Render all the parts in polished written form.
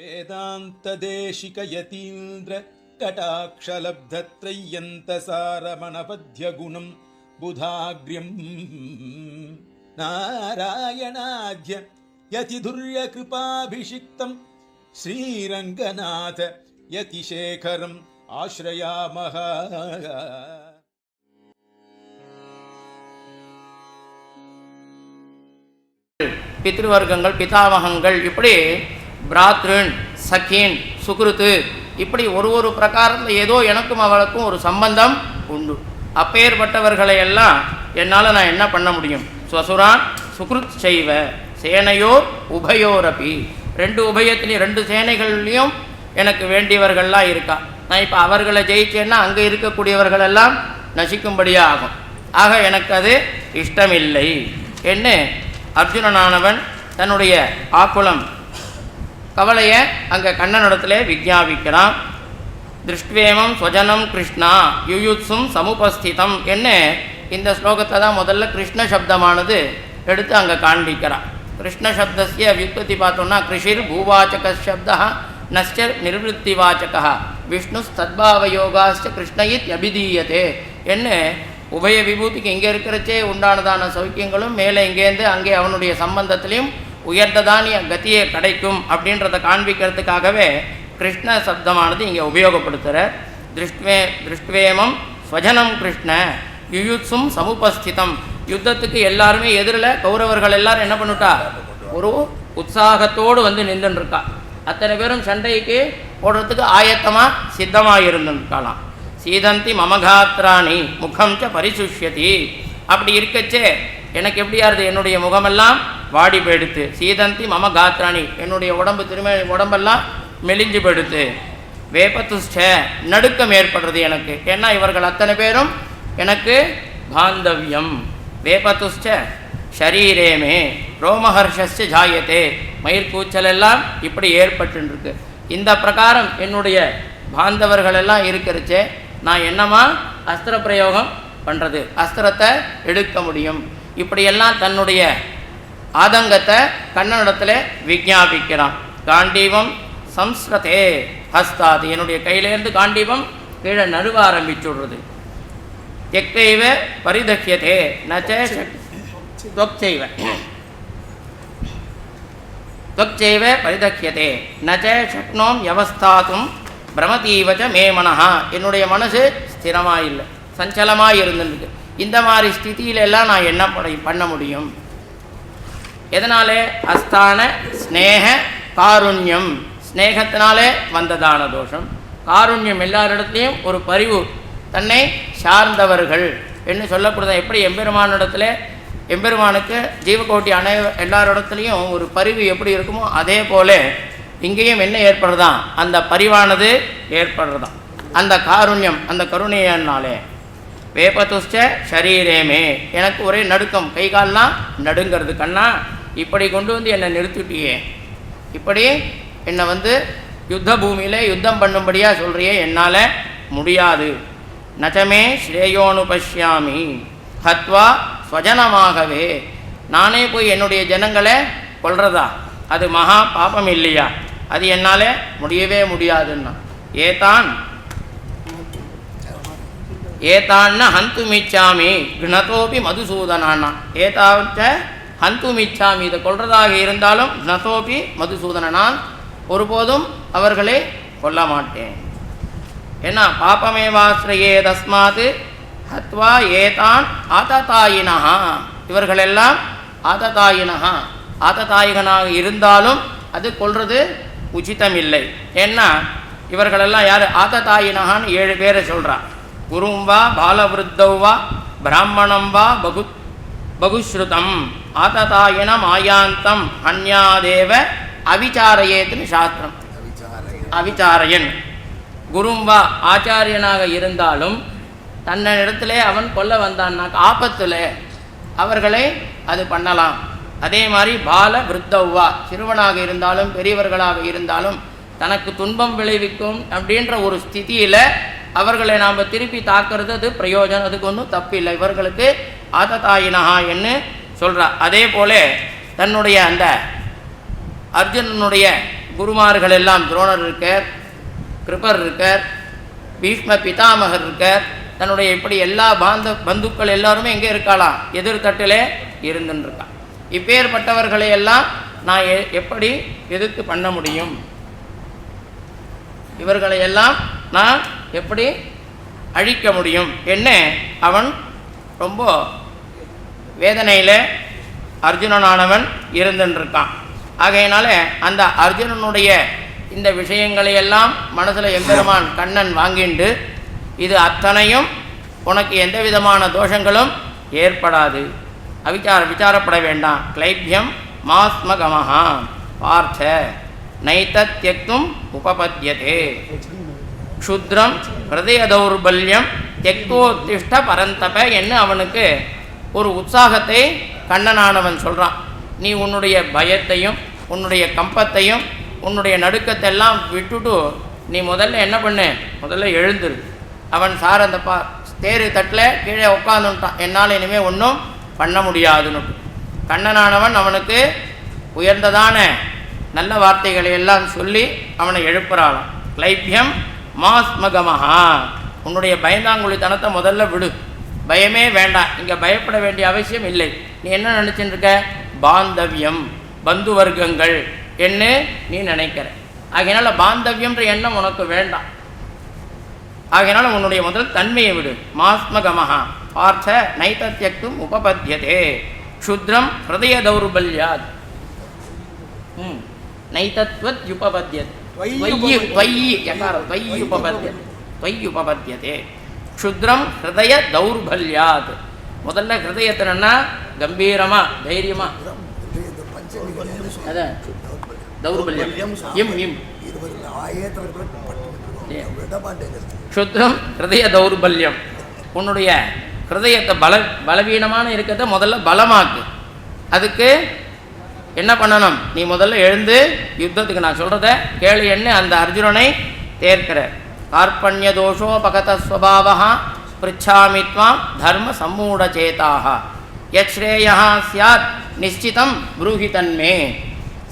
वेदान्तदेशिकयतीन्द्र कटाक्षलब्धत्रय्यन्तसारमनपद्यगुणं बुधाग्र्यं नारायणाद्य यतिधुर्यकृपाभिषिक्तं श्रीरङ्गनाथ यतिशेखरम् आश्रयामः. பித்ருவர்க்கங்கள், பிதாமகங்கள், இப்படி பிராத்ருன், சகீன், சுக்ருத்து, இப்படி ஒரு பிரகாரத்தில் ஏதோ எனக்கும் அவளுக்கும் ஒரு சம்பந்தம் உண்டு. அப்பேற்பட்டவர்களை எல்லாம் என்னால் நான் என்ன பண்ண முடியும்? ஸ்வசுரான் சுக்ருத் செய்வ சேனையோர் உபயோரப்பி, ரெண்டு உபயத்திலையும் ரெண்டு சேனைகள்லையும் எனக்கு வேண்டியவர்கள்லாம் இருக்கா. நான் இப்போ அவர்களை ஜெயிச்சேன்னா அங்கே இருக்கக்கூடியவர்கள் எல்லாம் நசிக்கும்படியாக ஆகும். ஆக எனக்கு அது இஷ்டமில்லை என்ன அர்ஜுனனானவன் தன்னுடைய ஆக்குளம் கவலையை அங்கே கண்ணனிடத்திலே விஜாபிக்கிறான். திருஷ்டுவேமம் ஸ்வஜனம் கிருஷ்ணா யுயுத்சும் சமுபஸ்திதம் என்ன இந்த ஸ்லோகத்தை தான் முதல்ல கிருஷ்ண சப்தமானது எடுத்து அங்கே காண்பிக்கிறான். கிருஷ்ண சப்தஸ்ய வியுத்பத்தி பார்த்தோம்னா கிருஷிர் பூவாச்சக சப்தா நஷ்டர் நிர்வத்திவாச்சக விஷ்ணு தத்பாவயோகாச்ச கிருஷ்ணயித் அபிதீயத்தே என்ன உபய விபூதிக்கு இங்கே இருக்கிறச்சே உண்டானதான சௌக்கியங்களும் மேலே இங்கேருந்து அங்கே அவனுடைய சம்பந்தத்திலையும் உயர்ந்ததான கத்தியை கிடைக்கும் அப்படின்றத காண்பிக்கிறதுக்காகவே கிருஷ்ண சப்தமானது இங்கே உபயோகப்படுத்துகிற. திருஷ்டுவேமம் ஸ்வஜனம் கிருஷ்ண யுயுத்சும் சமுபஸ்திதம், யுத்தத்துக்கு எல்லாருமே எதிரில் கௌரவர்கள் எல்லாரும் என்ன பண்ணிட்டா ஒரு உற்சாகத்தோடு வந்து நின்றுருக்கா. அத்தனை பேரும் சண்டைக்கு போடுறதுக்கு ஆயத்தமாக சித்தமாக இருந்துருக்கலாம். சீதந்தி மமகாத்ராணி முகம் ச பரிசுஷ்யதி, அப்படி இருக்கச்சே எனக்கு எப்படியா இருது, என்னுடைய முகமெல்லாம் வாடி போயிடுத்து. சீதந்தி மம காத்ராணி, என்னுடைய உடம்பெல்லாம் மெலிஞ்சு போயிடுத்து. வேபத்துஷ்ட, நடுக்கம் ஏற்படுறது எனக்கு, ஏன்னா இவர்கள் அத்தனை பேரும் எனக்கு பாந்தவியம். வேபத்துஷ்ட ஷரீரேமே ரோமஹர்ஷஸ்ய ஜாயத்தே, மயிர்கூச்சல் எல்லாம் இப்படி ஏற்பட்டுருக்கு. இந்த பிரகாரம் என்னுடைய பாந்தவர்களெல்லாம் இருக்கிறச்சே நான் என்னமா அஸ்திர பிரயோகம் பண்ணுறது, அஸ்திரத்தை எடுக்க முடியும். இப்படியெல்லாம் தன்னுடைய ஆதங்கத்தை கண்ணனிடத்தில் விஜாபிக்கிறான். காண்டீபம் சம்ஸ்ரதே ஹஸ்தாது, என்னுடைய கையிலேருந்து காண்டீபம் கீழே நழுவ ஆரம்பிச்சுடுறது. எக்கைவ பரிதக்கியதே நச்சைவ தொக்சைவ பரிதக்கியதே நச்ச சக்னோம் யவஸ்தாத்தும் பிரமதீவச்ச மே மனஹா, என்னுடைய மனசு ஸ்திரமாக இல்லை, சஞ்சலமாக இருந்துருக்கு. இந்த மாதிரி ஸ்திதியிலெல்லாம் நான் என்ன பண்ண முடியும்? எதனாலே? அஸ்தான ஸ்னேக காருண்யம், ஸ்னேகத்தினாலே வந்ததான தோஷம். காருண்யம், எல்லாரிடத்துலையும் ஒரு பரிவு, தன்னை சார்ந்தவர்கள் என்று சொல்லப்படுது. எப்படி எம்பெருமானுக்கு ஜீவகோட்டி எல்லாரிடத்துலையும் ஒரு பரிவு எப்படி இருக்குமோ அதே போல இங்கேயும் என்ன ஏற்படுறதான், அந்த பரிவானது ஏற்படுறதான், அந்த காருண்யம், அந்த கருணையினாலே. வேபத்துஷ்ட ஷரீரேமே, எனக்கு ஒரே நடுக்கம், கை கால்லாம் நடுங்கிறது. கண்ணா, இப்படி கொண்டு வந்து என்னை நிறுத்திட்டியே, இப்படி என்னை வந்து யுத்த பூமியில் யுத்தம் பண்ணும்படியாக சொல்கிறியே, என்னால் முடியாது. நச்சமே ஸ்ரேயோனு பஷ்யாமி ஹத்வா ஸ்வஜனமாகவே, நானே போய் என்னுடைய ஜனங்களை கொள்றதா, அது மகா பாபம் இல்லையா? அது என்னால் முடியவே முடியாதுன்னா. ஏதான்னா ஹந்துமிச்சாமி கிணத்தோபி மதுசூதனான்னா, ஏதாவற்ற ஹந்துமிச்சாமி, இதை கொள்றதாக இருந்தாலும் கிணத்தோபி மதுசூதன, நான் ஒருபோதும் அவர்களை கொல்ல மாட்டேன். ஏன்னா பாப்பமேவாஸ்ரயே தஸ்மாத் ஹத்வா ஏதான் ஆததாயினா, இவர்களெல்லாம் ஆததாயினா, ஆததாயகனாக இருந்தாலும் அது கொள்வது உச்சிதமில்லை. ஏன்னா இவர்களெல்லாம் யார்? ஆததாயினகான்னு 7 பேரை சொல்கிறான். குரும் வா பாலவிருத்தௌ வா பிராமணம் வா பகுஸ்ருதம் ஆததாயனம் ஆயாந்தம் அந்யாதேவ அவிச்சாரையேத்துன்னு சாஸ்திரம். அவிச்சாரையன் குரும் வா ஆச்சாரியனாக இருந்தாலும் தன்னிடத்திலே அவன் கொல்ல வந்தான்னாக்க ஆபத்தில் அவர்களை அது பண்ணலாம். அதே மாதிரி பால விருத்தௌவா, சிறுவனாக இருந்தாலும் பெரியவர்களாக இருந்தாலும் தனக்கு துன்பம் விளைவிக்கும் அப்படின்ற ஒரு ஸ்திதியில் அவர்களை நாம் திருப்பி தாக்குறது அது பிரயோஜனம், அதுக்கு ஒன்றும் தப்பில்லை. இவர்களுக்கு ஆததாயினஹா என்று சொல்கிறார். அதே போல தன்னுடைய அந்த அர்ஜுனனுடைய குருமார்கள் எல்லாம் துரோணர் இருக்கார், கிருபர் இருக்கார், பீஷ்ம பிதாமகர் இருக்கார், தன்னுடைய இப்படி எல்லா பந்துக்கள் எல்லாருமே எங்கே இருக்கலாம், எதிர்த்தட்டிலே இருந்துருக்கான். இப்பேற்பட்டவர்களை எல்லாம் நான் எப்படி எதிர்த்து பண்ண முடியும், இவர்களை எல்லாம் நான் எப்படி அழிக்க முடியும் என்ன அவன் ரொம்ப வேதனையில் அர்ஜுனனானவன் இருந்துருக்கான். ஆகையினால அந்த அர்ஜுனனுடைய இந்த விஷயங்களை எல்லாம் மனசில் எம்பெருமான் கண்ணன் வாங்கிண்டு, இது அத்தனையும் உனக்கு எந்த விதமான தோஷங்களும் ஏற்படாது, விசாரப்பட வேண்டாம். கிளைபியம் மாஸ்மகமஹா பார்த்த நைத்தியக்தும் உபபத்யதே க்ஷுத்ரம் ஹிருதய தௌர்பல்யம் தெக்தோத்திஷ்ட பரந்தப என்று அவனுக்கு ஒரு உற்சாகத்தை கண்ணனானவன் சொல்கிறான். நீ உன்னுடைய பயத்தையும் உன்னுடைய கம்பத்தையும் உன்னுடைய நடுக்கத்தெல்லாம் விட்டுட்டு நீ முதல்ல என்ன பண்ணு, முதல்ல எழுந்துரு. அவன் சார் அந்த தேரு தட்டில் கீழே உட்காந்துட்டான், என்னால் இனிமேல் ஒன்றும் பண்ண முடியாதுன்னு. கண்ணனானவன் அவனுக்கு உயர்ந்ததான நல்ல வார்த்தைகளை எல்லாம் சொல்லி அவனை எழுப்புறாளாம். கிளைபியம் மாஸ்மகமஹா, உன்னுடைய பயந்தாங்குழித்தனத்தை முதல்ல விடு, பயமே வேண்டாம், இங்கே பயப்பட வேண்டிய அவசியம் இல்லை. நீ என்ன நினச்சிட்டு இருக்க, பாந்தவியம் பந்து வர்க்கங்கள் என்ன நீ நினைக்கிற. ஆகையினால பாந்தவியம்ன்ற எண்ணம் உனக்கு வேண்டாம். ஆகையினால உன்னுடைய முதல் தன்மையை விடு. மாஸ்மகமஹா பார்த்த நைத்தியக்தும் உபபத்யதே க்ஷுத்ரம் ஹிருதய தௌர்பல்யாத் நைதத்வத் யுபபத்யத் त्वय्युपपद्यते க்ஷுத்ரம் ஹிருதய தௌர்பல்யாத். முதல்ல ஹிருதயத்தினா கம்பீரமா தைரியமா, அதான் தௌர்பல்யம் இம் இம் க்ஷுத்ரம் ஹிருதய தௌர்பல்யம். உன்னுடைய ஹிருதயத்தை பலவீனமான இருக்கிறத முதல்ல பலமாக்கு. அதுக்கு என்ன பண்ணணும், நீ முதல்ல எழுந்து யுத்தத்துக்கு நான் சொல்கிறத கேளு என்ன அந்த அர்ஜுனனை தேர்க்கிற. கார்பண்ய தோஷோபகதஸ்வபாவः பிருச்சாமி த்வாம் தர்ம சம்மூடச்சேதாக யச்ரேயா ஸ்யாத் நிச்சிதம் ப்ரூஹி தன்மே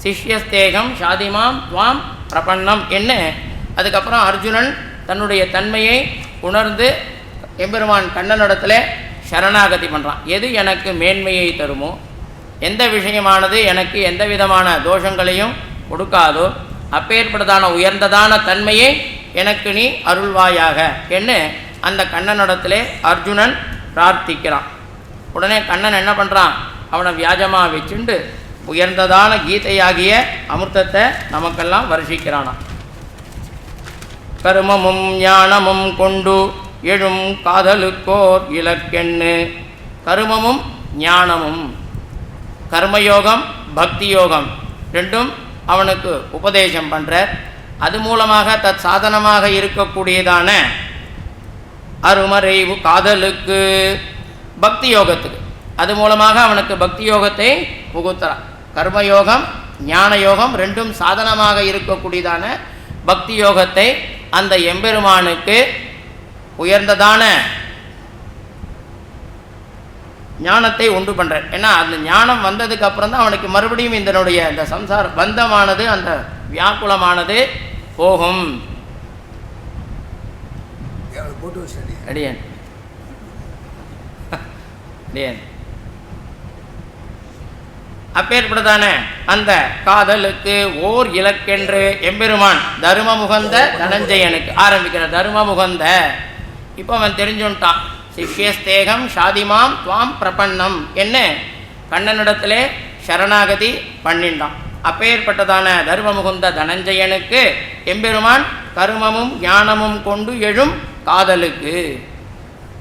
சிஷ்யஸ்தேகம் ஷாதிமாம் துவாம் பிரபன்னம் என்ன. அதுக்கப்புறம் அர்ஜுனன் தன்னுடைய தன்மையை உணர்ந்து எம்பெருமான் கண்ணனிடத்தில் சரணாகதி பண்ணுறான். எது எனக்கு மேன்மையை தருமோ, எந்த விஷயமானது எனக்கு எந்த விதமான தோஷங்களையும் கொடுக்காதோ, அப்பேற்பட்டதான உயர்ந்ததான தன்மையை எனக்கு நீ அருள்வாயாக என்று அந்த கண்ணனிடத்திலே அர்ஜுனன் பிரார்த்திக்கிறான். உடனே கண்ணன் என்ன பண்ணுறான், அவனை வியாஜமாக வச்சுண்டு உயர்ந்ததான கீதையாகிய அமிர்தத்தை நமக்கெல்லாம் வருஷிக்கிறானான். கருமமும் ஞானமும் கொண்டு எழும் காதலுக்கோர் இலக்கெண்ணு. கருமமும் ஞானமும், கர்மயோகம் பக்தி யோகம் ரெண்டும் அவனுக்கு உபதேசம் பண்ணுறார். அது மூலமாக தத் சாதனமாக இருக்கக்கூடியதான அருமறைவு காதலுக்கு பக்தி யோகத்துக்கு அது மூலமாக அவனுக்கு பக்தி யோகத்தை புகுத்துறான். கர்மயோகம் ஞான யோகம் ரெண்டும் சாதனமாக இருக்கக்கூடியதான பக்தி யோகத்தை அந்த எம்பெருமானுக்கு உயர்ந்ததான ஞானத்தை உண்டு பண்ணுறார். ஏன்னா அந்த ஞானம் வந்ததுக்கு அப்புறம் தான் அவனுக்கு மறுபடியும் இதனுடைய இந்த சம்சார பந்தமானது அந்த வியாக்குலமானது போகும். அடியன் அடியன் அப்பேற்பட்டதான அந்த காதலுக்கு ஓர் இலக்கென்று எம்பெருமான் தருமமுகந்த தனஞ்சயனுக்கு ஆரம்பிக்கிற தருமமுகந்த. இப்போ அவன் தெரிஞ்சுட்டான், சிஷ்யஸ்தேகம் ஷாதிமாம் துவாம் பிரபன்னம் என்ன கண்ணனிடத்திலே சரணாகதி பண்ணிண்டான். அப்பேற்பட்டதான தர்மமுகுந்த தனஞ்சயனுக்கு எம்பெருமான் கர்மமும் ஞானமும் கொண்டு எழும் காதலுக்கு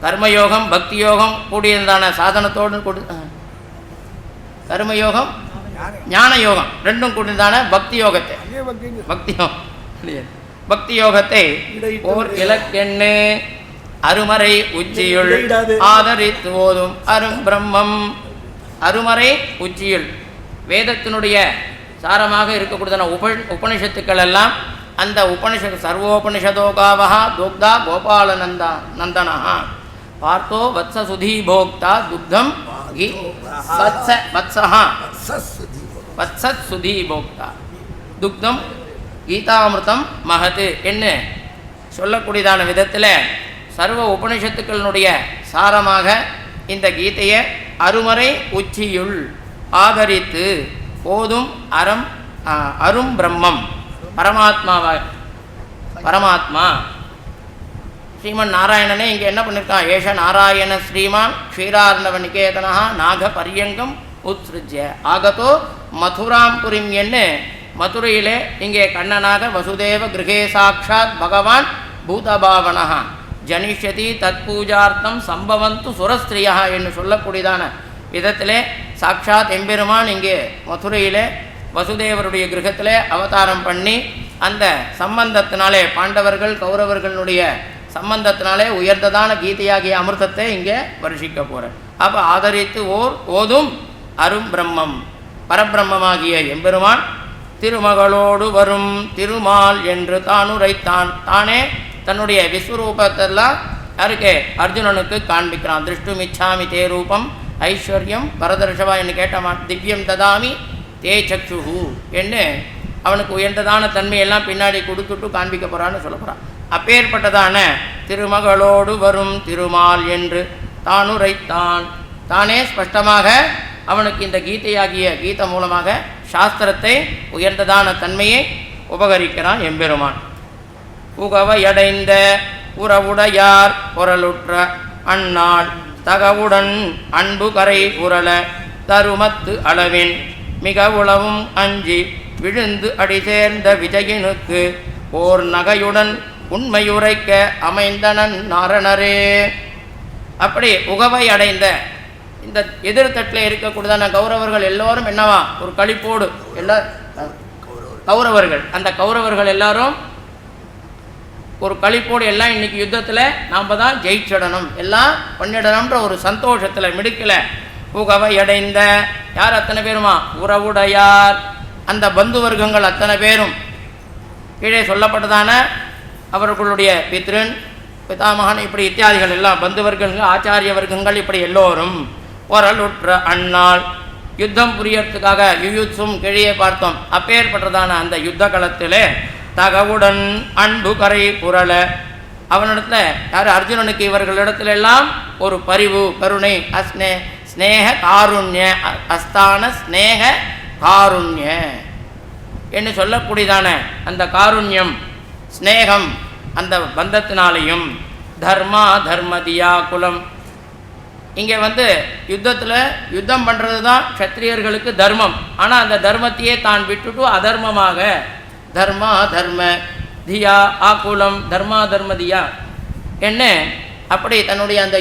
கர்மயோகம் பக்தி யோகம் கூடியதான சாதனத்தோடு கர்மயோகம் ஞான யோகம் ரெண்டும் கூடியதான பக்தி யோகத்தை பக்தி யோகத்தை ஓர் இலக்கெண்ணு அருமறை உச்சியுள் ஆதரித்து ஓதும் அரும் பிரம்மம். அருமறை உச்சியுள் வேதத்தினுடைய சாரமாக இருக்கக்கூடியதான உபனிஷத்துக்கள் எல்லாம் அந்த உபனிஷத் சர்வோபனிஷதோகாவஹா துக்தா கோபால நந்தனா பார்த்தோ வத்ச சுதி போக்தா துக்தம் வத்சத் சுதி போக்தா துக்தம் கீதாமிருதம் மகது என்று சொல்லக்கூடியதான விதத்தில் சர்வ உபனிஷத்துக்களினுடைய சாரமாக இந்த கீதையை அருமறை உச்சியுள் ஆதரித்து போதும் அரும் பிரம்மம் பரமாத்மா ஸ்ரீமன் நாராயணனே இங்கே என்ன பண்ணியிருக்கான்? ஏஷ நாராயண ஸ்ரீமான் க்ஷீரார்ணவ நிகேதனா நாக பரியங்கம் உத்ஸ்ருஜ்ய ஆகதோ மதுராம் புரிம் என்று மதுரையிலே இங்கே கண்ணனாக வசுதேவ கிரகே சாட்சாத் பகவான் பூதபாவனா ஜனிஷ்யதி தத்பூஜார்த்தம் சம்பவந்து சுரஸ்திரியா என்று சொல்லக்கூடியதான விதத்திலே சாட்சாத் எம்பெருமான் இங்கே மதுரையிலே வசுதேவருடைய கிரகத்திலே அவதாரம் பண்ணி அந்த சம்பந்தத்தினாலே பாண்டவர்கள் கௌரவர்களுடைய சம்பந்தத்தினாலே உயர்ந்ததான கீதையாகிய அமிர்தத்தை இங்கே வருஷிக்க போகிறார். அப்போ ஆதரித்து ஓதும் அரும் பிரம்மம் பரபிரம்மமாகிய எம்பெருமான் திருமகளோடு வரும் திருமால் என்று தானுரைத்தான். தானே தன்னுடைய விஸ்வரூபத்தெல்லாம் யாருக்கு? அர்ஜுனனுக்கு காண்பிக்கிறான். திருஷ்டுமிச்சாமி தே ரூபம் ஐஸ்வர்யம் பரதர்ஷவா என்று கேட்டமான் திவ்யம் ததாமி தே சக்ஷுஹு என்று அவனுக்கு உயர்ந்ததான தன்மையெல்லாம் பின்னாடி கொடுத்துட்டு காண்பிக்க போகிறான்னு சொல்ல போகிறான். அப்பேற்பட்டதான திருமகளோடு வரும் திருமால் என்று தானுரைத்தான். தானே ஸ்பஷ்டமாக அவனுக்கு இந்த கீதை மூலமாக சாஸ்திரத்தை உயர்ந்ததான தன்மையை உபகரிக்கிறான் எம்பெருமான். புகவையடைந்த உறவுடையார் பொருளுற்ற அந்நாள் தகவுடன் அன்பு கரை புரள தருமத்து அளவின் மிக உளவும் அஞ்சி விழுந்து அடி சேர்ந்த விஜயனுக்கு ஓர் நகையுடன் உண்மையுரைக்க அமைந்தனன் நாரணரே. அப்படி உகவை அடைந்த இந்த எதிர்த்தட்டில் இருக்கக்கூடியதான கௌரவர்கள் எல்லோரும் என்னவா ஒரு களிப்போடு கௌரவர்கள் அந்த கௌரவர்கள் எல்லாரும் ஒரு களிப்போடு எல்லாம் இன்னைக்கு யுத்தத்தில் நாம் தான் ஜெயிச்சிடணும் எல்லாம் பண்ணிடணும்ன்ற ஒரு சந்தோஷத்தில் மிடுக்கல புகவை அடைந்த யார் அத்தனை பேருமா உறவுடையார் அந்த பந்து வர்க்கங்கள் அத்தனை பேரும் கீழே சொல்லப்பட்டதான அவர்களுடைய பித்ருன் பிதாமகன் இப்படி இத்தியாதிகள் எல்லாம் பந்து வர்க்கங்கள் ஆச்சாரிய வர்க்கங்கள் இப்படி எல்லோரும் பொருளுற்ற அந்நாள் யுத்தம் புரியறதுக்காக யுயுத்சும் கீழே பார்த்தோம். அப்பேற்பட்டதான அந்த யுத்த களத்திலே தகவுடன் அன்பு கரை புரள அவனிடத்துல யார் அர்ஜுனனுக்கு இவர்களிடத்துல எல்லாம் ஒரு பரிவு கருணை ஸ்நேக காருண்ய அஸ்தான ஸ்நேக காருண்ய என்று சொல்லக்கூடியதான அந்த காருண்யம் ஸ்நேகம் அந்த பந்தத்தினாலையும் தர்மதியா குலம் இங்கே யுத்தத்தில் யுத்தம் பண்ணுறது தான் க்ஷத்ரியர்களுக்கு தர்மம். ஆனால் அந்த தர்மத்தையே தான் விட்டுட்டு அதர்மமாக தர்ம தியா ஆகுலம் தர்மதியா என்ன அப்படி தன்னுடைய அந்த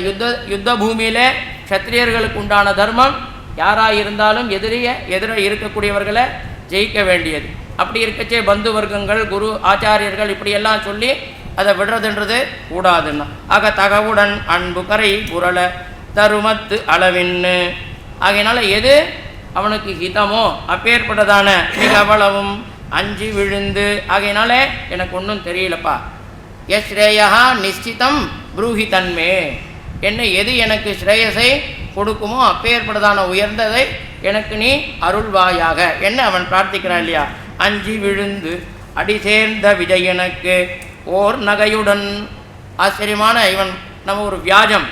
யுத்த பூமியில் க்ஷத்ரியர்களுக்கு உண்டான தர்மம் யாராக இருந்தாலும் எதிர இருக்கக்கூடியவர்களை ஜெயிக்க வேண்டியது. அப்படி இருக்கச்சே பந்து வர்க்கங்கள் குரு ஆச்சாரியர்கள் இப்படியெல்லாம் சொல்லி அதை விடுறதுன்றது கூடாதுன்னா ஆக தகவுடன் அன்பு கரை புரள தருமத்து அளவின்னு ஆகையினால எது அவனுக்கு ஹிதமோ அப்பேற்பட்டதான மிக அவ்வளவும் அஞ்சு விழுந்து ஆகையினால எனக்கு ஒன்றும் தெரியலப்பா ஸ்ரேயா நிச்சிதம் புரூஹி தன்மே என்ன எது எனக்கு ஸ்ரேயஸை கொடுக்குமோ அப்பேற்பட்டதான உயர்ந்ததை எனக்கு நீ அருள்வாயாக என்ன அவன் பிரார்த்திக்கிறான் இல்லையா. அஞ்சு விழுந்து அடி சேர்ந்த விஜயனுக்கு ஓர் நகையுடன் ஆச்சரியமான இவன் நம்ம ஒரு வியாஜம்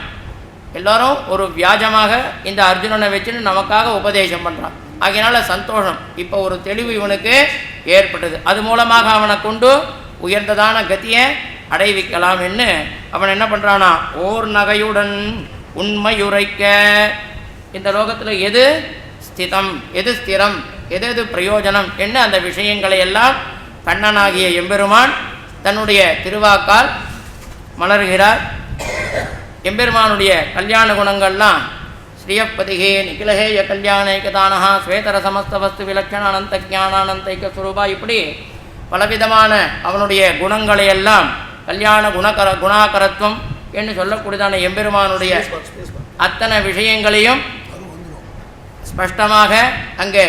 எல்லாரும் ஒரு வியாஜமாக இந்த அர்ஜுனனை வச்சுன்னு நமக்காக உபதேசம் பண்ணுறான். ஆகையினால சந்தோஷம் இப்போ ஒரு தெளிவு இவனுக்கு ஏற்பட்டது. அது மூலமாக அவனை கொண்டு உயர்ந்ததான கத்தியை அடைவிக்கலாம் என்று அவன் என்ன பண்ணுறானா ஓர் நகையுடன் உண்மையுரைக்க இந்த லோகத்தில் எது ஸ்திதம் எது ஸ்திரம் எது பிரயோஜனம் என்ன அந்த விஷயங்களை எல்லாம் கண்ணனாகிய எம்பெருமான் தன்னுடைய திருவாக்கால் மலர்கிறார். எம்பெருமானுடைய கல்யாண குணங்கள்லாம் ஸ்ரீயப்பதிகே நிகிலஹேய கல்யாணைக்கதானஹா ஸ்வேதர சமஸ்த வஸ்து விலட்சண அனந்த ஜானானந்தைக்க சுரூபா இப்படி பலவிதமான அவனுடைய குணங்களையெல்லாம் கல்யாண குணாகரத்துவம் என்று சொல்லக்கூடியதான எம்பெருமானுடைய அத்தனை விஷயங்களையும் ஸ்பஷ்டமாக அங்கே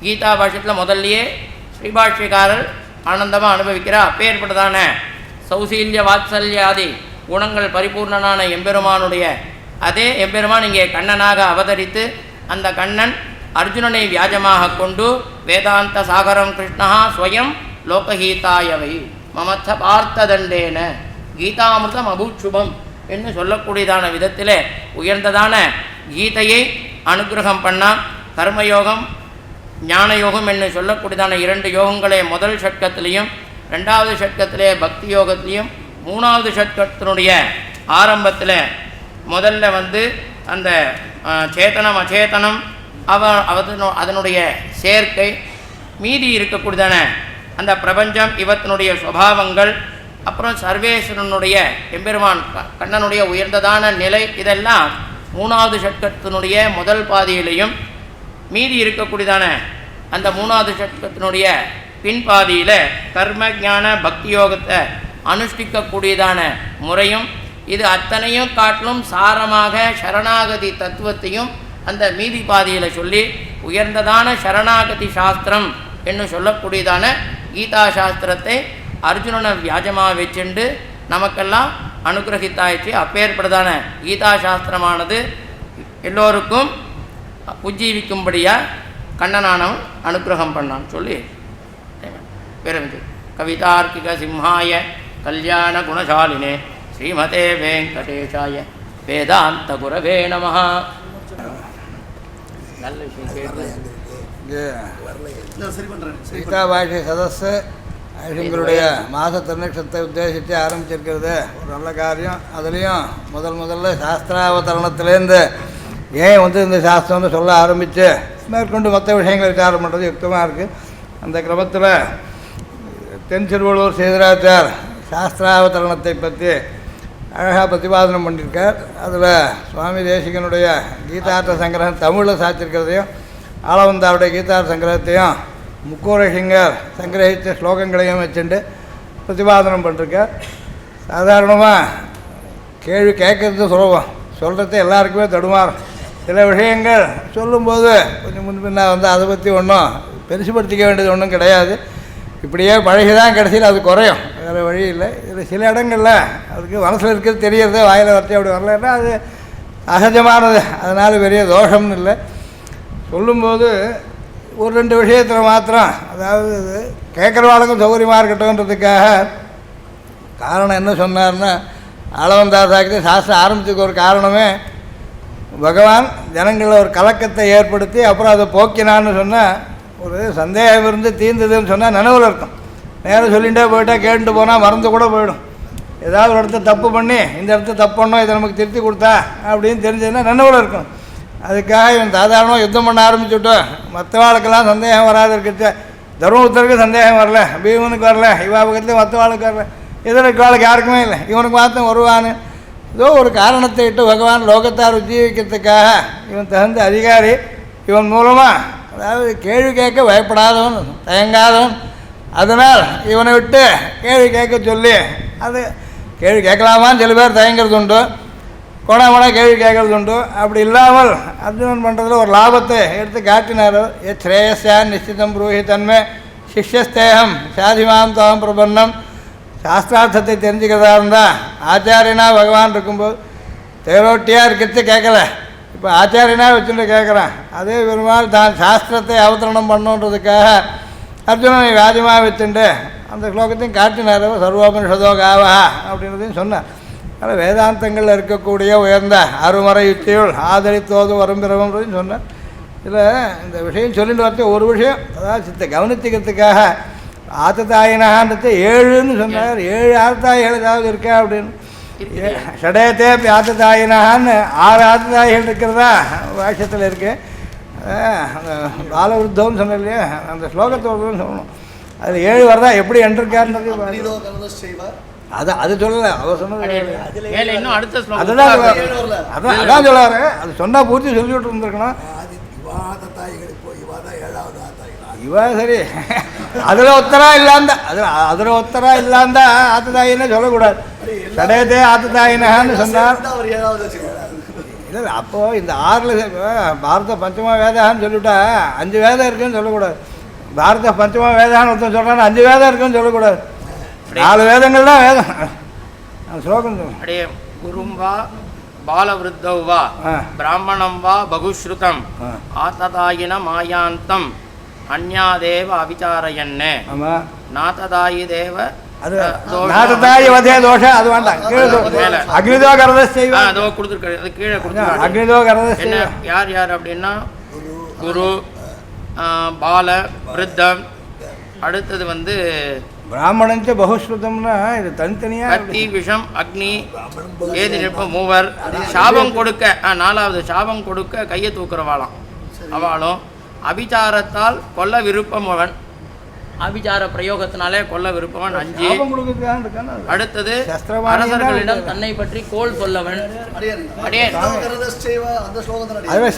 கீதா பாஷ்யத்தில் முதல்லையே ஸ்ரீபாஷ்யக்காரர் ஆனந்தமாக அனுபவிக்கிறார். அப்பேற்பட்டதான சௌசீல்ய வாத்சல்யாதி குணங்கள் பரிபூர்ணனான எம்பெருமானுடைய அதே எம்பெருமான் இங்கே கண்ணனாக அவதரித்து அந்த கண்ணன் அர்ஜுனனை வியாஜமாக கொண்டு வேதாந்த சாகரம் கிருஷ்ணா ஸ்வயம் லோகஹீதாயவை மமத்த பார்த்ததண்டேன கீதாமிருதம் அபூட்சுபம் என்று சொல்லக்கூடியதான விதத்தில் உயர்ந்ததான கீதையை அனுகிரகம் பண்ணால் கர்மயோகம் ஞானயோகம் என்று சொல்லக்கூடியதான 2 யோகங்களே முதல் ஷட்கத்திலையும் 2வது ஷட்கத்திலே பக்தி யோகத்திலையும் 3வது ஷட்கத்தினுடைய ஆரம்பத்தில் முதல்ல அந்த சேத்தனம் அச்சேதனம் அதனுடைய சேர்க்கை, மீதி இருக்கக்கூடியதான அந்த பிரபஞ்சம் இவத்தினுடைய சுபாவங்கள், அப்புறம் சர்வேஸ்வரனுடைய எம்பெருமான் கண்ணனுடைய உயர்ந்ததான நிலை, இதெல்லாம் 3வது ஷட்கத்தினுடைய முதல் பாதியிலையும், மீதி இருக்கக்கூடியதான அந்த 3வது ஷட்கத்தினுடைய பின்பாதியில் கர்ம ஞான பக்தி யோகத்தை அனுஷ்டிக்கக்கூடியதான முறையும், இது அத்தனையும் காட்டிலும் சாரமாக சரணாகதி தத்துவத்தையும் அந்த மீதி பாதியில் சொல்லி உயர்ந்ததான சரணாகதி சாஸ்திரம் என்று சொல்லக்கூடியதான கீதா சாஸ்திரத்தை அர்ஜுனனை வியாஜமாக வச்சுண்டு நமக்கெல்லாம் அனுகிரகித்தாயிற்று. அப்பேற்பட்டதான கீதா சாஸ்திரமானது எல்லோருக்கும் உஜ்ஜீவிக்கும்படியாக கண்ணனானவன் அனுகிரகம் பண்ணான்னு சொல்லி பெருமிது. கவிதார்க்கிக சிம்ஹாய கல்யாண குணசாலினே ஸ்ரீமதே வெங்கடேஷாய வேதாந்த குரவே நமஹ. நல்ல விஷயம் கீதா பாஷ்ய சதஸ்ஸு ஐஷங்களுடைய மாத திருநட்சத்தை உத்தேசித்து ஆரம்பிச்சிருக்கிறது ஒரு நல்ல காரியம். அதுலேயும் முதல்ல சாஸ்திராவதரணத்துலேருந்து ஏன் இந்த சாஸ்திரம்னு சொல்ல ஆரம்பித்து மேற்கொண்டு மற்ற விஷயங்களை விசாரம் பண்ணுறது யுக்தமாக இருக்குது. அந்த கிரமத்தில் தென் திருவள்ளூர் சேதுராச்சார் சாஸ்திராவதரணத்தை பற்றி அழகாக பிரதிபாதனம் பண்ணியிருக்கார். அதில் சுவாமி தேசிகனுடைய கீதார்த்த சங்கிரகம் தமிழில் சாத்திருக்கிறதையும் ஆளவந்தாருடைய கீதார்த்த சங்கிரகத்தையும் முக்கூரசிங்கர் சங்கிரகித்த ஸ்லோகங்களையும் வச்சுட்டு பிரதிபாதனம் பண்ணிருக்கார். சாதாரணமாக கேள்வி கேட்குறது சுலபம், சொல்கிறது எல்லாருக்குமே தடுமாறும். சில விஷயங்கள் சொல்லும்போது கொஞ்சம் முன்பின்னா அதை பற்றி ஒன்றும் பெருசுபடுத்திக்க வேண்டியது ஒன்றும் கிடையாது. இப்படியே பழகி தான் கடைசியில் அது குறையும், வேறு வழி இல்லை. இதில் சில இடங்களில் அதுக்கு மனசில் இருக்கிறது தெரியறது, வாயில் வரச்சு அப்படி வரலன்னா அது அசஜமானது, அதனால் பெரிய தோஷம்னு இல்லை. சொல்லும்போது ஒரு 2 விஷயத்தில் மாத்திரம், அதாவது கேட்குறவாளுக்கும் சௌகரியமாக இருக்கட்டும்ன்றதுக்காக காரணம் என்ன சொன்னார்னா, ஆளவந்தாசாக்கிட்ட சாஸ்திரம் ஆரம்பித்துக்கு ஒரு காரணமே பகவான் ஜனங்களில் ஒரு கலக்கத்தை ஏற்படுத்தி அப்புறம் அதை போக்கினான்னு சொன்னால், ஒரு சந்தேகம் இருந்து தீர்ந்ததுன்னு சொன்னால் நினைவில் இருக்கும். நேரம் சொல்லிகிட்டே போயிட்டா கேட்டுட்டு போனால் மறந்து கூட போயிடும். ஏதாவது ஒரு இடத்த தப்பு பண்ணி இந்த இடத்த தப்பு பண்ணோம், இதை நமக்கு திருத்தி கொடுத்தா அப்படின்னு தெரிஞ்சதுன்னா நினைவில் இருக்கும். அதுக்காக இவன் சாதாரணமாக யுத்தம் பண்ண ஆரம்பிச்சுட்டோம், மற்றவாளுக்கெல்லாம் சந்தேகம் வராது இருக்கிறது. தர்மபுத்தருக்கு சந்தேகம் வரல, பீமனுக்கு வரல, இவா பக்கத்துலேயே மற்றவாளுக்கு வரல, இதற்கு வாழ்க்கை யாருக்குமே இல்லை, இவனுக்கு மாத்திரம் வருவான்னு ஏதோ ஒரு காரணத்தை இட்டு பகவான் லோகத்தார் உஜ்ஜீவிக்கிறதுக்காக இவன் தகுந்த அதிகாரி. இவன் மூலமாக அதாவது கேள்வி கேட்க பயப்படாதவன், தயங்காதவன். அதனால் இவனை விட்டு கேள்வி கேட்க சொல்லி, அது கேள்வி கேட்கலாமான்னு சில பேர் தயங்கிறது உண்டு, கோணாமோனா கேள்வி கேட்கறது உண்டு. அப்படி இல்லாமல் அர்ஜுனன் பண்ணுறதுல ஒரு லாபத்தை எடுத்து காட்டினார். ஸ்ரேயஸான் நிச்சிதம் புரூஹி தன்மை சிஷ்யஸ்தேகம் சாதிமாம் தாம் பிரபன்னம். சாஸ்திரார்த்தத்தை தெரிஞ்சுக்கிறதா இருந்தால் ஆச்சாரியனா பகவான் இருக்கும்போது தேரோட்டியாக இருக்கிறது கேட்கல, இப்போ ஆச்சாரியனா வச்சுட்டு கேட்குறான். அதே பெருமாள் தான் சாஸ்திரத்தை அவதரணம் பண்ணுன்றதுக்காக அர்ஜுனனை வியாதிமாக வச்சுட்டு அந்த ஸ்லோகத்தையும் காட்டினார். சர்வோபனிஷதோ காவா அப்படின்றதையும் சொன்னார். அதனால் வேதாந்தங்களில் இருக்கக்கூடிய உயர்ந்த அருமறை யுக்தியுள் ஆதரித்தோது வரும் பிறவன்றதையும் சொன்னார். இதில் இந்த விஷயம் சொல்லிட்டு வரது ஒரு விஷயம், அதாவது சித்த கவனித்துக்கிறதுக்காக ஆத்ததாயினான்றது 7ன்னு சொன்னார். 7 ஆத்ததாயிகள் ஏதாவது இருக்கா அப்படின்னு. ஷடேத்தே ஆத்ததாயினான்னு 6 ஆத்ததாயிகள் இருக்கிறதா வாக்கியத்தில் இருக்கு. பாலவிருத்தம்னு சொன்ன இல்லையா, அந்த ஸ்லோகத்தோடு சொல்லணும். அதில் 7 வரதா எப்படி என்றிருக்காருன்றது அது சொல்லலை, அவர் சொன்னது அதுதான் அதான் சொல்லாரு. அது சொன்னால் பூர்த்தி சொல்லிவிட்டு இருந்திருக்கணும். இவா சரி, அதில் ஒத்தரா இல்லாந்த அதில் ஒத்தரா இல்லாந்த ஆத்ததாயின்னு சொல்லக்கூடாது. சடையதே ஆத்ததாயினான்னு சொன்னார். இல்லை அப்போது இந்த 6 பாரத பஞ்சமா வேதான்னு சொல்லிவிட்டா 5 வேதம் இருக்குன்னு சொல்லக்கூடாது. பாரத பஞ்சமா வேதான்னு ஒருத்தன் சொல்கிறான்னு 5 வேதம் இருக்குன்னு சொல்லக்கூடாது. 4 வேதங்கள் தான் வேதம். ஸ்லோகம் அப்படியே குரும் வா பாலவிருத்தௌ வா பிராமணம் வா பகுஸ்ருதம் ஆத்ததாயின மாயாந்தம் அந்யாதேவ அவிச்சாரயன்னு நாததாயி தேவ அது நாததாயி வதே தோஷம் அது வேண்டாம். கீழே அக்னிதோ கரத செய்வா அதோ கொடுத்துருக்காரு, அது கீழே கொடுத்துருக்காரு. அக்னிதோ கரத என்ன யார் யார் அப்படின்னா குரு, பால, விருத்தம், அடுத்தது வந்து பிராமணஞ்ச பகுஸ்ருதம்னா இது தனித்தனியாக கத்தி, விஷம், அக்னி, ஏதி நிற்ப மூவர். சாபம் கொடுக்க நாலாவது சாபம் கொடுக்க கையை தூக்குறவாளாம் அவளும். அபிச்சாரத்தால் கொல்ல விருப்பம் அவன், அபிச்சார பிரயோகத்தினாலே கொல்ல விருப்பவன் 5. அடுத்தது அரசர்களிடம் தன்னை பற்றி கோல் சொல்லவன்.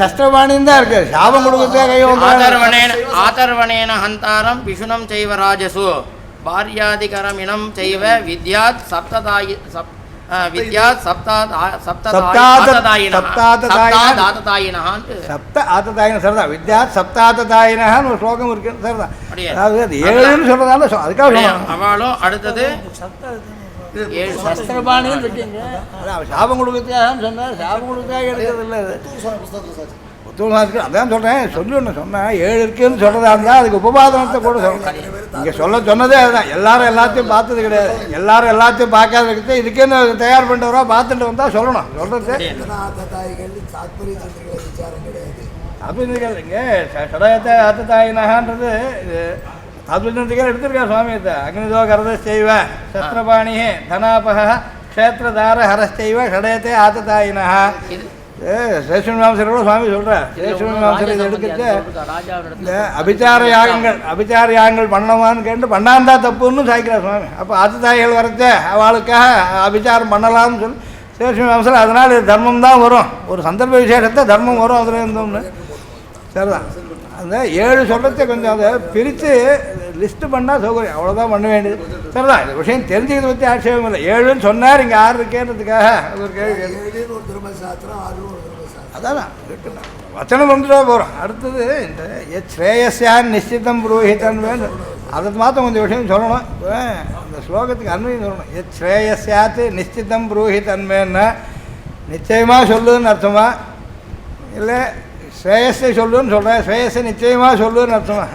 சஸ்திரபாணியும் தான் இருக்கு. சாபம் கொடுக்கறதே ஆதர்வனேன ஹந்தாரம் பிஷுனம் செய்வ ராஜசு பாரியாதிகரம் இனம் செய்வ வித்யாத் சப்ததாயி வித்யாத் சப்தாதாயினஹான்னு ஒரு ஸ்லோகம் இருக்கு சார். அதாவது அது 7ன்னு சொல்றதால அதுக்காக அவளும். அடுத்தது சாபம் கொடுக்கறதுக்காக சொன்னார். சாபம் கொடுக்கறதுக்காக எடுக்கிறது இல்லை. அதான் சொல்கிறேன், சொல்லணும் சொன்னேன் 7 இருக்குன்னு சொல்கிறதா இருந்தால் அதுக்கு உபபாதனத்தை கூட சொல்லணும். இங்கே சொன்னதே அதுதான். எல்லாரும் எல்லாத்தையும் பார்த்தது கிடையாது. எல்லாரும் எல்லாத்தையும் பார்க்காத இருக்கிறது இதுக்கேன்னு தயார் பண்ணிட்டு பார்த்துட்டு வந்தால் சொல்லணும். சொல்கிறது அப்படின்னு இல்லைங்க. சடயத்தை ஆத்ததாயினகான்றது தாத்பரியத்துக்காக எடுத்திருக்கார் சுவாமியத்தை. அக்னிதோ கரத செய்வ சஸ்திரபாணி தனாபக க்ஷேத்திரதார ஹரஸ்தெய்வ ஷடயத்தை ஆத்ததாயினஹா. சேஷன்வாம்சர் கூட சுவாமி சொல்கிறார். சேஷன்வாம்சர் இதை எடுத்துட்டு இந்த அபிச்சார யாகங்கள் பண்ணவான்னு கேட்டு பண்ணாந்தா தப்புன்னு சாய்க்கிறார் சுவாமி. அப்போ ஆத்துதாய்கள் வரச்ச அவளுக்காக அபிச்சாரம் பண்ணலாம்னு சொல்லி சேஷன்வாம்சர் அதனால் இது தர்மம் தான் வரும். ஒரு சந்தர்ப்ப விசேஷத்தை தர்மம் வரும் அதில் இருந்தோம்னு. சரிதான். அந்த 7 சொல்கிறத கொஞ்சம் அதை பிரித்து லிஸ்ட்டு பண்ணால் சௌகரியம். அவ்வளோதான் பண்ண வேண்டியது. சரிதான். இந்த விஷயம் தெரிஞ்சுக்கிறத பற்றி ஆட்சேபம் இல்லை. 7ன்னு சொன்னார், இங்கே 6 இருக்கேன்றதுக்காக அது ஒரு கேள்வி. அதான் வச்சனம் வந்துட்டா போகிறோம். அடுத்தது இந்த ஸ்ரேயஸ்யான் நிச்சிதம் புரோஹிதன் வேணும். அதை மாற்ற கொஞ்சம் விஷயம் சொல்லணும். இப்போ இந்த ஸ்லோகத்துக்கு அன்வயம் சொல்லணும். ஸ்ரேயஸ்யாத்து நிச்சிதம் புரோஹிதன்மேன்னா நிச்சயமாக சொல்லுன்னு அர்த்தமா, இல்லை ஸ்ரேயஸை சொல்லுன்னு சொல்கிறேன், ஸ்ரேயஸை நிச்சயமாக சொல்லுன்னு அர்த்தமா?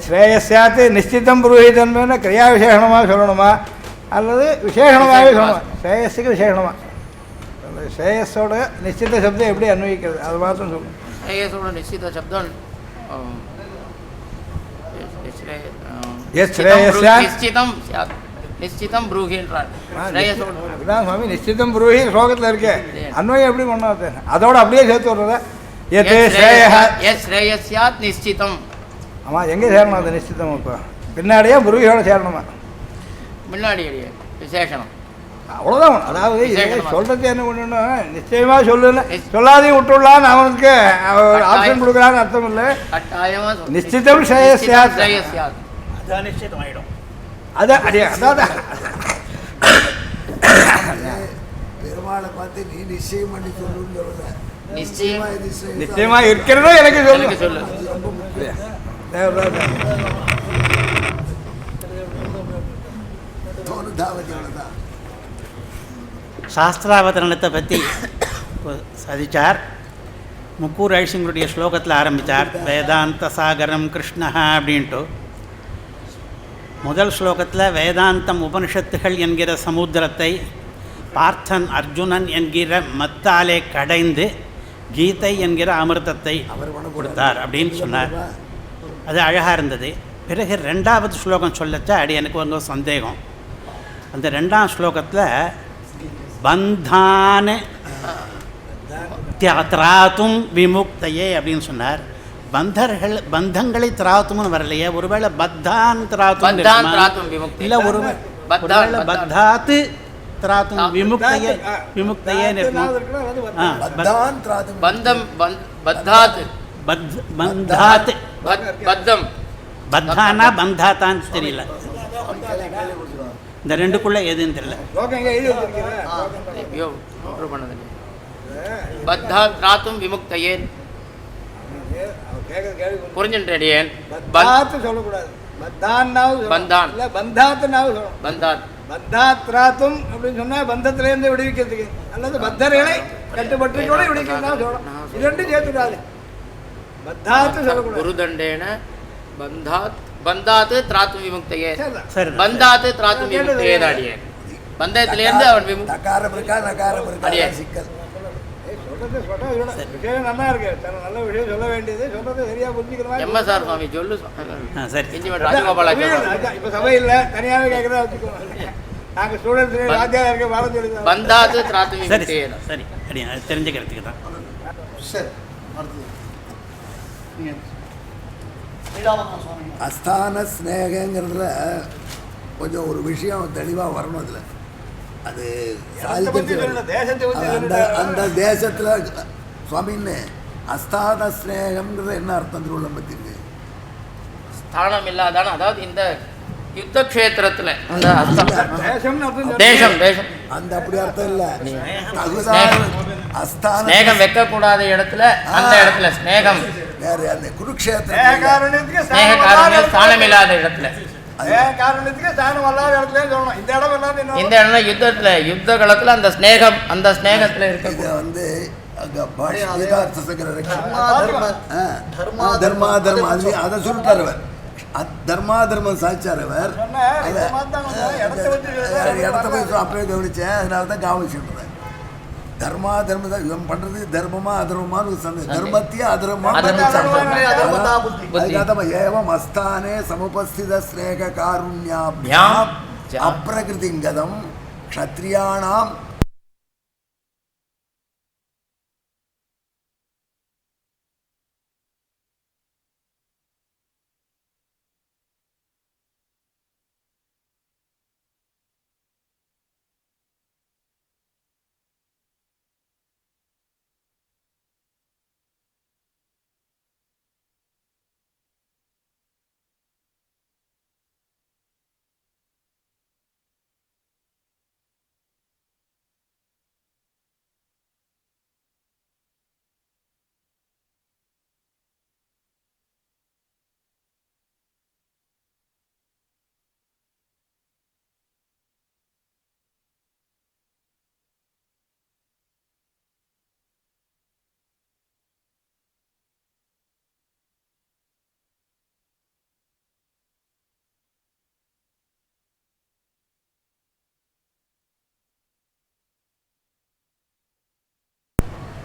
ஸ்ரேயஸ்யாத்து நிச்சிதம் புரோஹிதன்மேன்னா கிரியா விசேஷணமாக சொல்லணுமா அல்லது விசேஷணமாகவே சொல்லணுமா? ஸ்ரேயஸுக்கு விசேஷணமாக அந்த ஸ்ரேயஸோட நிச்சித சப்தம் எப்படி அன்வயிக்கிறது அது மாத்திரம் சொல்லணும். ஸ்ரேயஸோட நிச்சித சப்தம் நிச்சிதம் புரூஹி என்றார். அதுதான் சுவாமி நிச்சிதம் புரூஹி ஸ்லோகத்தில் இருக்கு. அன்வயம் எப்படி பண்ணாது அதோட அப்படியே சேர்த்து வர்றத நிச்சிதம். ஆமாம், எங்கே சேரணும் அந்த நிச்சிதம்? இப்போ பின்னாடியே புருகியோட சேரணுமா? முன்னாடி விசேஷனம் அவ்வளோதான். அதாவது சொல்கிறது என்ன பண்ணணும், நிச்சயமாக சொல்லுன்னு சொல்லாதையும் விட்டுடலான்னு அவனுக்கு ஆப்ஷன் கொடுக்குறான்னு அர்த்தம் இல்லை. நிச்சிதம் ஸ்ரேயஸ்யாத் நிச்சயம் ஆகிடும். அதான் அடியா அதான் பெருமாளை பார்த்து நீ நிச்சயம் பண்ணி சொல்லுன்னு நிச்சயமா இருக்கிறதோ எனக்கு சொல்லு. சாஸ்திராவதரணத்தை பற்றி சாதிச்சார். முக்கூர் ஐஷிங்களுடைய ஸ்லோகத்தில் ஆரம்பித்தார். வேதாந்த சாகரம் கிருஷ்ணா அப்படின்ட்டு முதல் ஸ்லோகத்தில் வேதாந்தம் உபனிஷத்துகள் என்கிற சமுத்திரத்தை பார்த்தன் அர்ஜுனன் என்கிற மத்தாலே கடைந்து கீதை என்கிற அமிர்தத்தை அவர் கொடுத்தார் அப்படின்னு சொன்னார். அது அழகாக இருந்தது. பிறகு 2வது ஸ்லோகம் சொல்லச்சா அடி எனக்கு ஒரு சந்தேகம். அந்த 2ஆம் ஸ்லோகத்தில் பந்தான திராத்தும் விமுக்தையே அப்படின்னு சொன்னார். பந்தங்களை திராத்தும்னு வரலையே, ஒருவேளை பத்தான் திராத்தும் இல்லை, ஒருவேளை பத்தாத்து திராத்தும் விமுக்தையே பத்தானா பந்தாத்தான்னு தெரியல. இந்த 2க்குள்ள எதுன்னு தெரியல. புரிஞ்சுட்டேன். பந்தாத்ராத்தும் அப்படின்னு சொன்னா பந்தத்திலேருந்து விடுவிக்கிறதுக்கு அல்லது பத்தர்களை கட்டுப்பட்டு விடுவிக்கிறதுனால சொல்லணும். இது 2 சேர்த்துடாது. பத்தாத்து சொல்லக்கூடாது. குருதண்டேன பந்தாத் பந்தாத்து திராத்து விமுக்தையே சரி பந்தாத்து திராத்து விமுக்தையே தாடியே பந்தயத்திலேருந்து அவன் நகாரம் இருக்கா நகாரம் அடியே. இருக்கா சிக்கல். விஷயம் நல்லா இருக்கு நல்ல விஷயம் சொல்ல வேண்டியது சொல்றது சரியா புரிஞ்சுக்கிற மாதிரி எம்எஸ்ஆர் சுவாமி சொல்லு சரி இன்ஜினியர் ராஜகோபாலாச்சாரிய இப்போ சபை இல்லை தனியாகவே கேட்குறதா வச்சுக்கோங்க. நாங்கள் ஸ்டூடெண்ட்ஸ் வாத்தியார் இருக்க வாழ சொல்லி பந்தாத்து திராத்து சரி விமுக்தையே சரி அப்படியா அது தெரிஞ்சுக்கிறதுக்கு தான் சரி அடுத்தது அஸ்தான ஸ்நேகங்கிறதுல கொஞ்சம் ஒரு விஷயம் தெளிவாக வரணும் அதில் அது சாதிக்கிறது அந்த அந்த தேசத்தில் சுவாமின்னு அஸ்தான ஸ்நேகம்ங்கிறது என்ன அர்த்தம் திருவள்ளம் பற்றிருக்கு ஸ்தானம் இல்லாதான அதாவது இந்த யுத்த க்ஷேத்திரத்துல அந்த தேசம்னு தேசம் தேசம் அந்த அப்படி அர்த்தம் இல்லை தகுதான அஸ்தான ஸ்நேகம் வைக்கக்கூடாத இடத்துல அந்த இடத்துல ஸ்நேகம் வேறு அந்த குருக்ஷேத்திர ஸ்நேக காரணம் ஸ்தானம் இல்லாத இடத்துல காரணத்துக்கு ஸ்தானம் வல்லாத இடத்துல சொல்லணும். இந்த இடம் எல்லாம் இந்த இடம் யுத்தத்துல யுத்த காலத்துல அந்த ஸ்நேகம் அந்த ஸ்நேகத்துல இருக்க இதை வந்து அங்கே கீதார்த்த சங்கர தர்மா தர்மம் அது அதை சொல்லிட்டார் அவர் தர்மா தர்மம் சாய்ச்சார் அவர் இடத்த போய் அப்பவே கவனிச்சேன் அதனால தான் கவனிச்சுடுறேன் தர்மா தர்மம் தான் இவன் பண்ணுறது தர்மமா அதர்மமானு தர்மத்தையே அதர்மா அதுக்காக ஏவம் அஸ்தானே சமுபஸ்தித ஸ்நேக காருண்யாபியாம் அப்பிரகிருதிங்கதம் க்ஷத்ரியாணாம்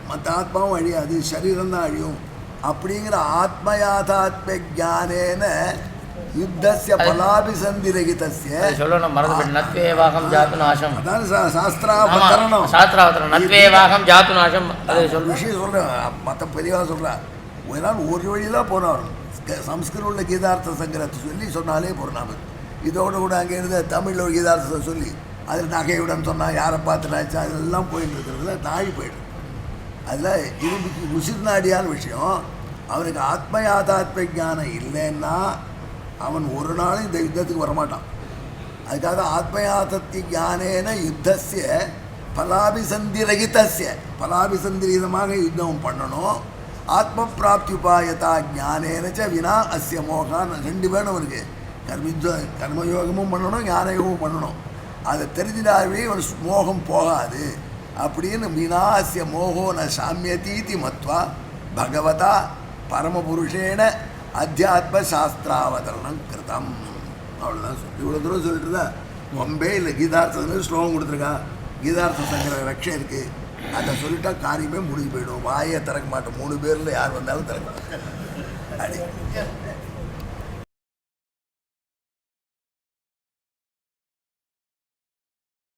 மற்ற ஆத்மாவும் அழியாது சரீரம் தான் அழியும் அப்படிங்கிற ஆத்மயாதாத்ம ஜானேன யுத்தஸ்ய பலாபிசந்திரகிதஸ்ய சொல்லணும் மறந்து நத்வேவாகம் ஜாத்து நாசம் அதான் சாஸ்திராவதரணம் சாஸ்திராவதரணம் நத்வேவாகம் ஜாத்து நாசம் அது சொல்ல விஷயம் சொல்கிறேன் மற்ற பெரியவா சொல்கிறார் ஒரு நாள் ஒரு வழியில் போனவர் சம்ஸ்கிருத உள்ள கீதார்த்த சங்கரத்தை சொல்லி சொன்னாலே போகிறாங்க இதோடு கூட அங்கே இருந்த தமிழில் ஒரு கீதார்த்தத்தை சொல்லி அதில் நகையுடன் சொன்னால் யாரை பார்த்து நினச்சா அதெல்லாம் போயிட்டு இருக்கிறதுல நாழி போயிடும். அதில் இது உசிர்நாடியான விஷயம். அவனுக்கு ஆத்மயாதாத்ம ஞானம் இல்லைன்னா அவன் ஒரு நாளும் இந்த யுத்தத்துக்கு வரமாட்டான். அதுக்காக ஆத்மயாதத்தி ஞானேன யுத்தஸ்ய பலாபிசந்திரகிதஸ்ய பலாபிசந்திரகிதமாக யுத்தம் பண்ணணும். ஆத்ம பிராப்தி உபாயத்தா ஞானேனச்ச வினா அஸ்ய மோகான் ரெண்டு பேரும் அவனுக்கு கர்மயோகமும் பண்ணணும் ஞானயோகமும் பண்ணணும். அதை தெரிஞ்சினாவே அவன் மோகம் போகாது அப்படின்னு வினாசிய மோகோ ந சாமியதீதி மத்வா பகவதா பரமபுருஷேன அத்தியாத்ம சாஸ்திராவதரணம் கிருதம். அவ்வளோதான் சொல்லி இவ்வளோ தூரம் சொல்லிட்டு தான் ரொம்ப இல்லை கீதார்த்தத்தில் ஸ்லோகம் கொடுத்துருக்கான். கீதார்த்த சங்கர ரக்ஷை இருக்குது, அதை சொல்லிட்டா காரியமே முடிஞ்சு போயிடும். வாயை திறக்க மாட்டோம், 3 பேரில் யார் வந்தாலும் திறக்க மாட்டோம். அப்படி